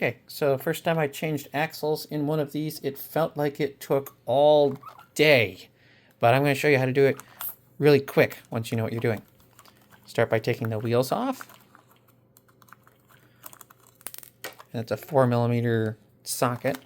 Okay, so first time I changed axles in one of these, it felt like it took all day. But I'm going to show you how to do it really quick once you know what you're doing. Start by taking the wheels off. And it's a 4mm socket.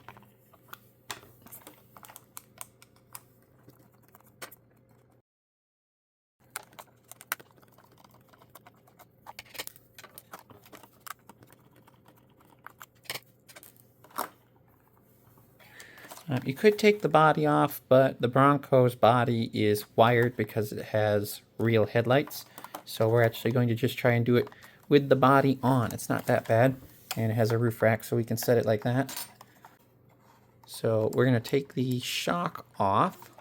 You could take the body off, but the Bronco's body is wired because it has real headlights. So we're actually going to just try and do it with the body on. It's not that bad, and it has a roof rack, so we can set it like that. So we're going to take the shock off.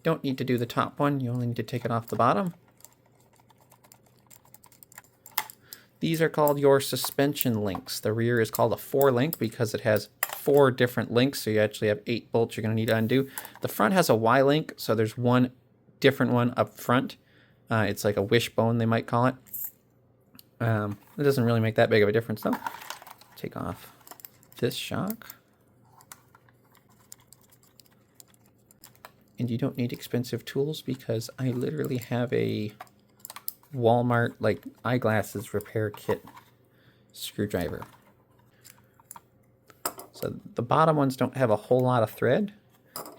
Don't need to do the top one, you only need to take it off the bottom. These are called your suspension links. The rear is called a 4-link because it has 4 different links, so you actually have 8 bolts you're going to need to undo. The front has a Y-link, so there's one different one up front. It's like a wishbone, they might call it. It doesn't really make that big of a difference, though. Take off this shock. And you don't need expensive tools because I literally have a Walmart like eyeglasses repair kit screwdriver. So the bottom ones don't have a whole lot of thread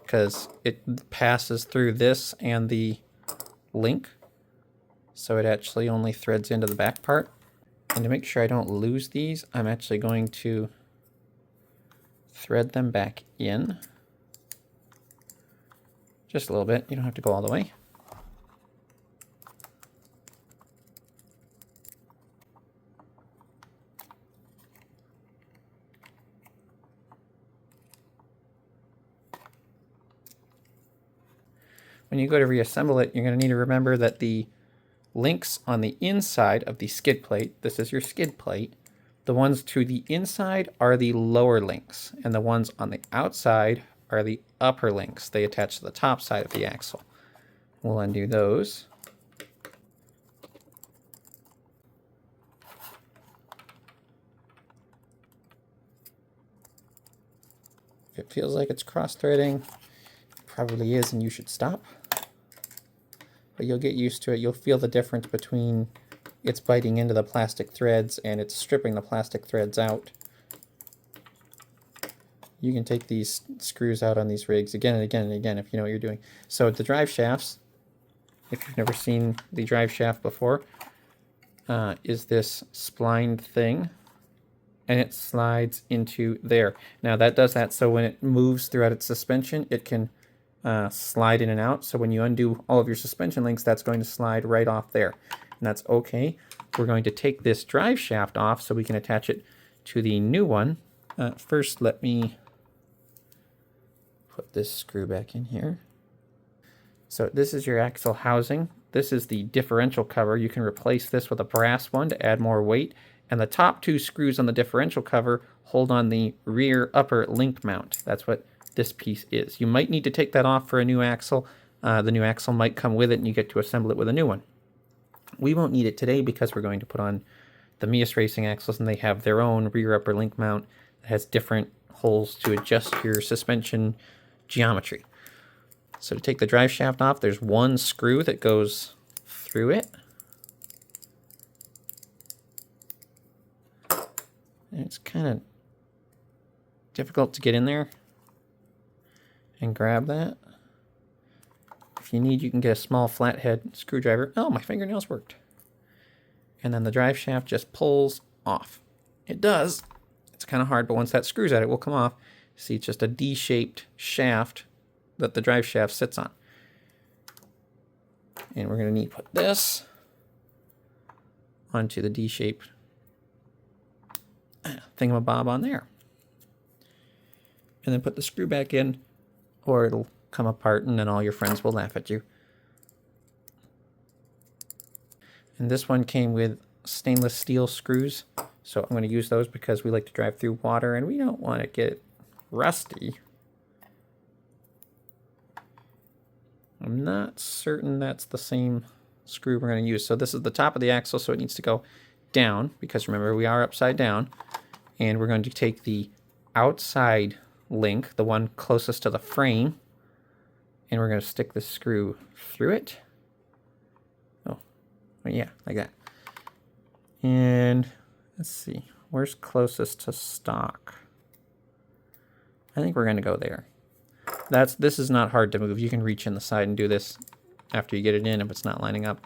because it passes through this and the link, so it actually only threads into the back part. And to make sure I don't lose these, I'm actually going to thread them back in just a little bit. You don't have to go all the way. When you go to reassemble it, you're going to need to remember that the links on the inside of the skid plate, this is your skid plate, the ones to the inside are the lower links, and the ones on the outside are the upper links. They attach to the top side of the axle. We'll undo those. If it feels like it's cross-threading, it probably is, and you should stop. But you'll get used to it. You'll feel the difference between it's biting into the plastic threads and it's stripping the plastic threads out. You can take these screws out on these rigs again and again and again if you know what you're doing. So the drive shafts, if you've never seen the drive shaft before, is this splined thing, and it slides into there. Now that does that so when it moves throughout its suspension, it can slide in and out. So when you undo all of your suspension links, that's going to slide right off there. And that's okay. We're going to take this drive shaft off so we can attach it to the new one. First, let me put this screw back in here. So this is your axle housing. This is the differential cover. You can replace this with a brass one to add more weight. And the top 2 screws on the differential cover hold on the rear upper link mount. That's what this piece is. You might need to take that off for a new axle. The new axle might come with it and you get to assemble it with a new one. We won't need it today because we're going to put on the Mias Racing axles, and they have their own rear upper link mount that has different holes to adjust your suspension geometry. So to take the drive shaft off, there's one screw that goes through it. And it's kind of difficult to get in there and grab that. If you need, you can get a small flathead screwdriver. Oh, my fingernails worked. And then the drive shaft just pulls off. It does. It's kind of hard, but once that screws at it, will come off. See, it's just a D-shaped shaft that the drive shaft sits on. And we're going to need to put this onto the D-shaped thingamabob on there. And then put the screw back in, or it'll come apart and then all your friends will laugh at you. And this one came with stainless steel screws, so I'm going to use those because we like to drive through water and we don't want to get rusty. I'm not certain that's the same screw we're going to use. So this is the top of the axle, so it needs to go down because remember we are upside down. and we're going to take the outside link, the one closest to the frame, and we're going to stick the screw through it. Oh, yeah, like that. And let's see, where's closest to stock? I think we're going to go there. This is not hard to move. You can reach in the side and do this after you get it in if it's not lining up.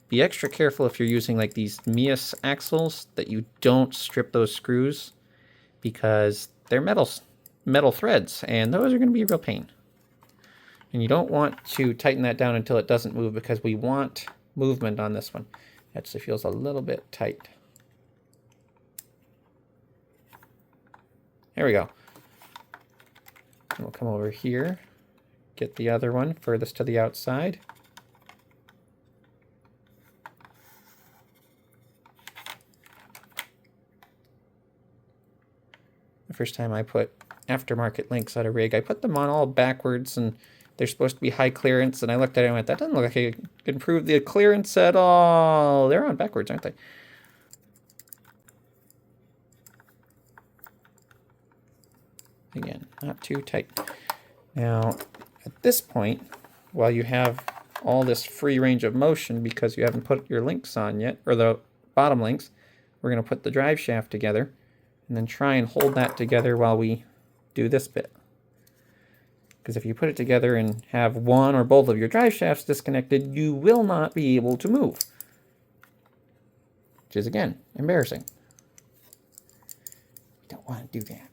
Be extra careful if you're using like these Mias axles that you don't strip those screws, because they're metal threads, and those are going to be a real pain. And you don't want to tighten that down until it doesn't move, because we want movement on this one. It actually feels a little bit tight. There we go. And we'll come over here, get the other one furthest to the outside. The first time I put aftermarket links on a rig, I put them on all backwards, and they're supposed to be high clearance, and I looked at it and went, that doesn't look like it could improve the clearance at all. They're on backwards, aren't they? Again, not too tight. Now, at this point, while you have all this free range of motion because you haven't put your links on yet, or the bottom links, we're going to put the drive shaft together and then try and hold that together while we do this bit. Because if you put it together and have one or both of your drive shafts disconnected, you will not be able to move. Which is, again, embarrassing. You don't want to do that.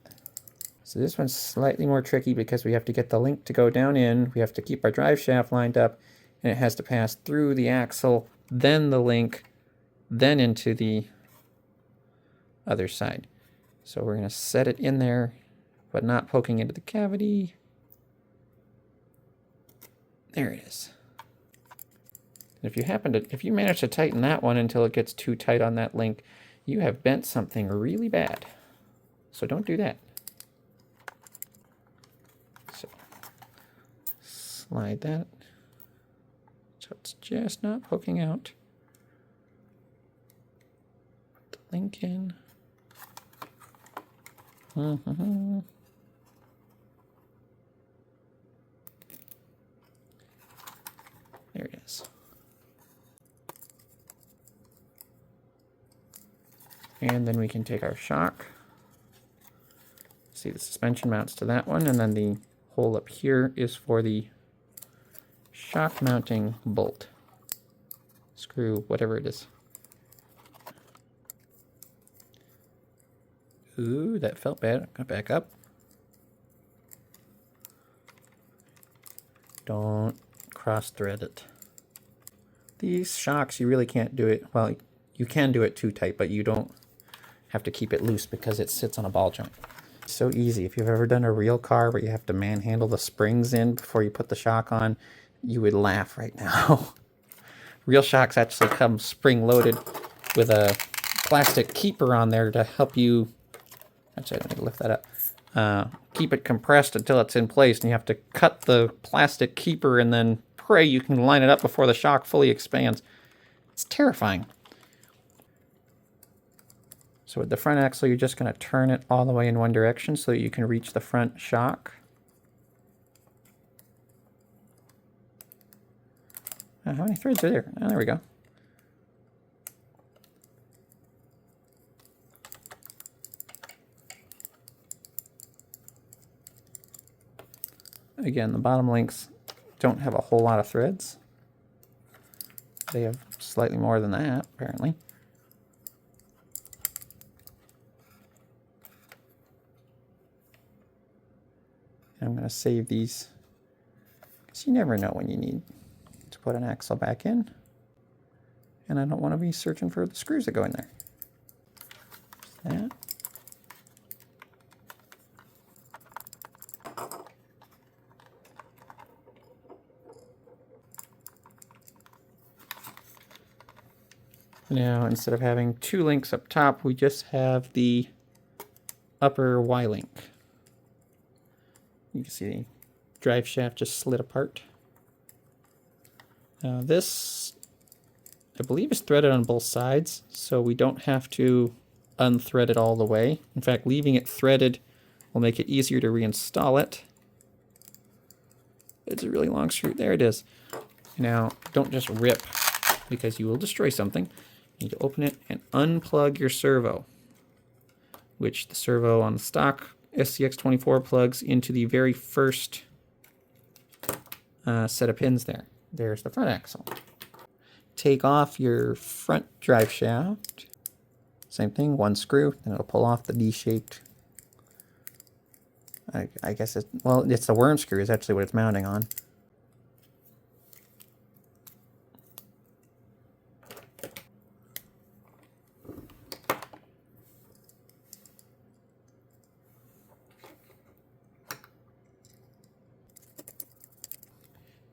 So this one's slightly more tricky because we have to get the link to go down in, we have to keep our drive shaft lined up, and it has to pass through the axle, then the link, then into the other side. So we're going to set it in there, but not poking into the cavity. There it is. If you manage to tighten that one until it gets too tight on that link, you have bent something really bad. So don't do that. So slide that so it's just not poking out. Put the link in. There it is. And then we can take our shock. See, the suspension mounts to that one, and then the hole up here is for the shock mounting bolt. Screw, whatever it is. Ooh, that felt bad. Got back up. Don't cross thread it. These shocks, you really can't do it, well, you can do it too tight, but you don't have to keep it loose because it sits on a ball joint. It's so easy. If you've ever done a real car where you have to manhandle the springs in before you put the shock on, you would laugh right now. Real shocks actually come spring-loaded with a plastic keeper on there to help you, actually I don't need to lift that up, keep it compressed until it's in place, and you have to cut the plastic keeper and then pray you can line it up before the shock fully expands. It's terrifying. So with the front axle, you're just going to turn it all the way in one direction so that you can reach the front shock. How many threads are there? Oh, there we go. Again, the bottom links don't have a whole lot of threads. They have slightly more than that, apparently. I'm going to save these because you never know when you need to put an axle back in. And I don't want to be searching for the screws that go in there. That. Now, instead of having two links up top, we just have the upper Y link. You can see the drive shaft just slid apart. Now this, I believe, is threaded on both sides, so we don't have to unthread it all the way. In fact, leaving it threaded will make it easier to reinstall it. It's a really long screw. There it is. Now, don't just rip because you will destroy something. You need to open it and unplug your servo, which the servo on the stock scx24 plugs into the very first set of pins there. There's the front axle. Take off your front drive shaft. Same thing, one screw, then it'll pull off the D-shaped. I guess it's, well, it's the worm screw is actually what it's mounting on.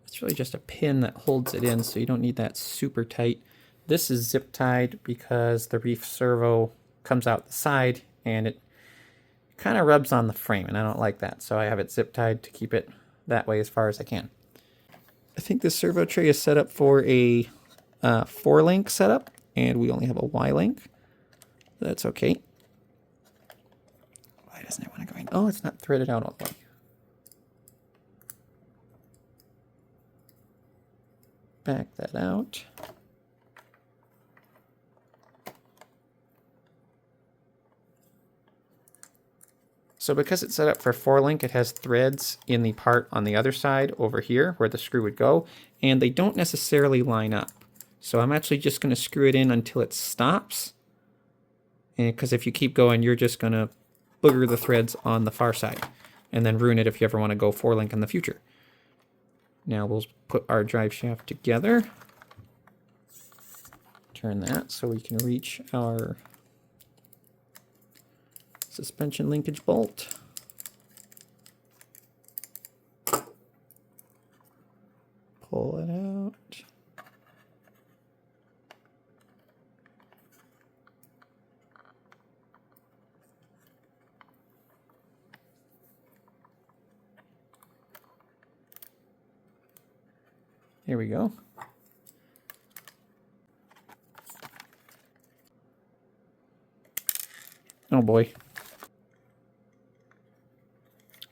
It's really just a pin that holds it in, so you don't need that super tight. This is zip tied because the reef servo comes out the side and it kind of rubs on the frame, and I don't like that, so I have it zip tied to keep it that way as far as I can. I think this servo tray is set up for a 4-link setup, and we only have a Y-link. That's okay. Why doesn't it want to go in? Oh, it's not threaded out all the way. Back that out. So because it's set up for 4-link, it has threads in the part on the other side over here where the screw would go, and they don't necessarily line up. So I'm actually just going to screw it in until it stops, because if you keep going, you're just going to booger the threads on the far side and then ruin it if you ever want to go 4-link in the future. Now we'll put our drive shaft together. Turn that so we can reach our suspension linkage bolt. Pull it out. Here we go. Oh boy.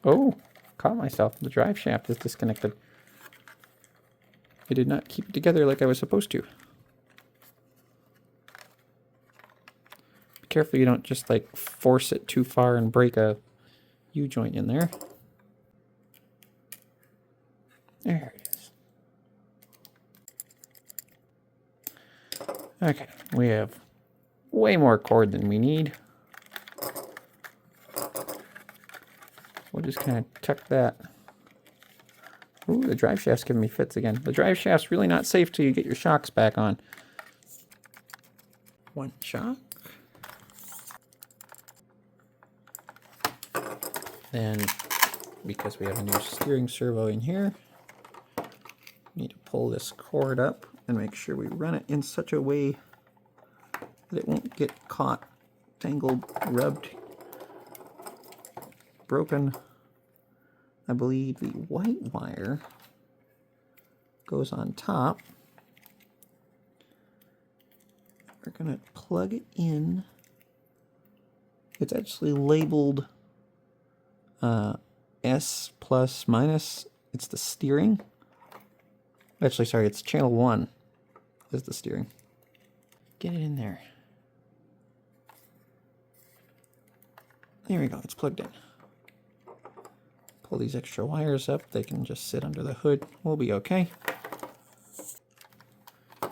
Oh, caught myself. The drive shaft is disconnected. I did not keep it together like I was supposed to. Be careful you don't just like force it too far and break a U-joint in there. There it is. Okay, we have way more cord than we need. We'll just kind of tuck that. Ooh, the drive shaft's giving me fits again. The drive shaft's really not safe till you get your shocks back on. One shock. Then, because we have a new steering servo in here, we need to pull this cord up and make sure we run it in such a way that it won't get caught, tangled, rubbed, broken. I believe the white wire goes on top. We're going to plug it in. It's actually labeled S plus minus. It's the steering. Actually, sorry, it's channel 1 is the steering. Get it in there. There we go, it's plugged in. Pull these extra wires up, they can just sit under the hood. We'll be okay.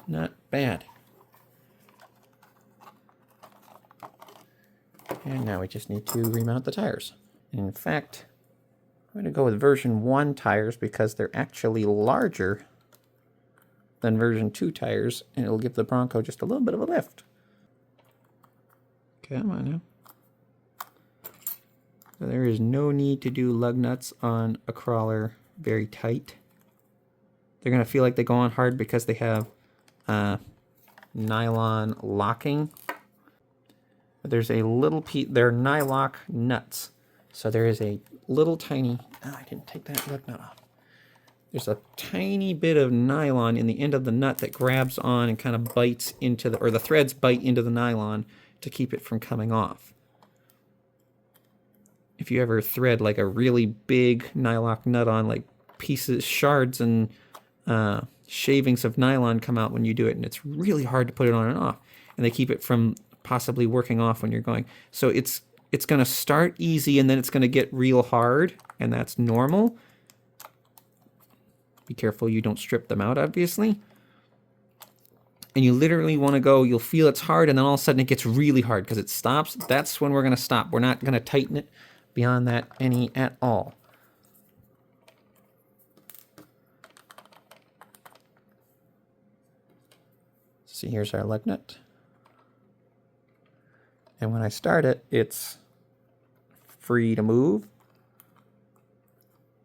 Not bad. And now we just need to remount the tires. In fact, I'm going to go with version 1 tires because they're actually larger than version 2 tires, and it'll give the Bronco just a little bit of a lift. Come on now. So there is no need to do lug nuts on a crawler very tight. They're going to feel like they go on hard because they have nylon locking. But there's a little piece, they're nylock nuts. So there is a little tiny, oh, I didn't take that lug nut off. There's a tiny bit of nylon in the end of the nut that grabs on and kind of bites into the, or the threads bite into the nylon to keep it from coming off. If you ever thread like a really big nylock nut on, like pieces, shards and shavings of nylon come out when you do it, and it's really hard to put it on and off. And they keep it from possibly working off when you're going. So it's going to start easy and then it's going to get real hard, and that's normal. Be careful you don't strip them out, obviously. And you literally want to go, you'll feel it's hard, and then all of a sudden it gets really hard because it stops. That's when we're going to stop. We're not going to tighten it beyond that any at all. See, here's our lug nut. And when I start it, it's free to move.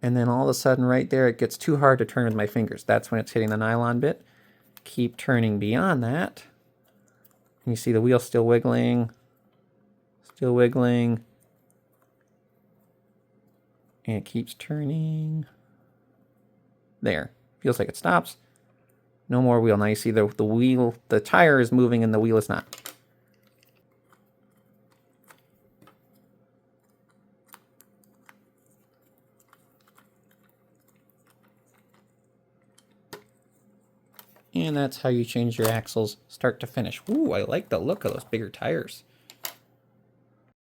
And then all of a sudden right there, it gets too hard to turn with my fingers. That's when it's hitting the nylon bit. Keep turning beyond that. And you see the wheel still wiggling. Still wiggling. And it keeps turning. There. Feels like it stops. No more wheel. Now you see the wheel, the tire is moving and the wheel is not. And that's how you change your axles start to finish. Ooh, I like the look of those bigger tires.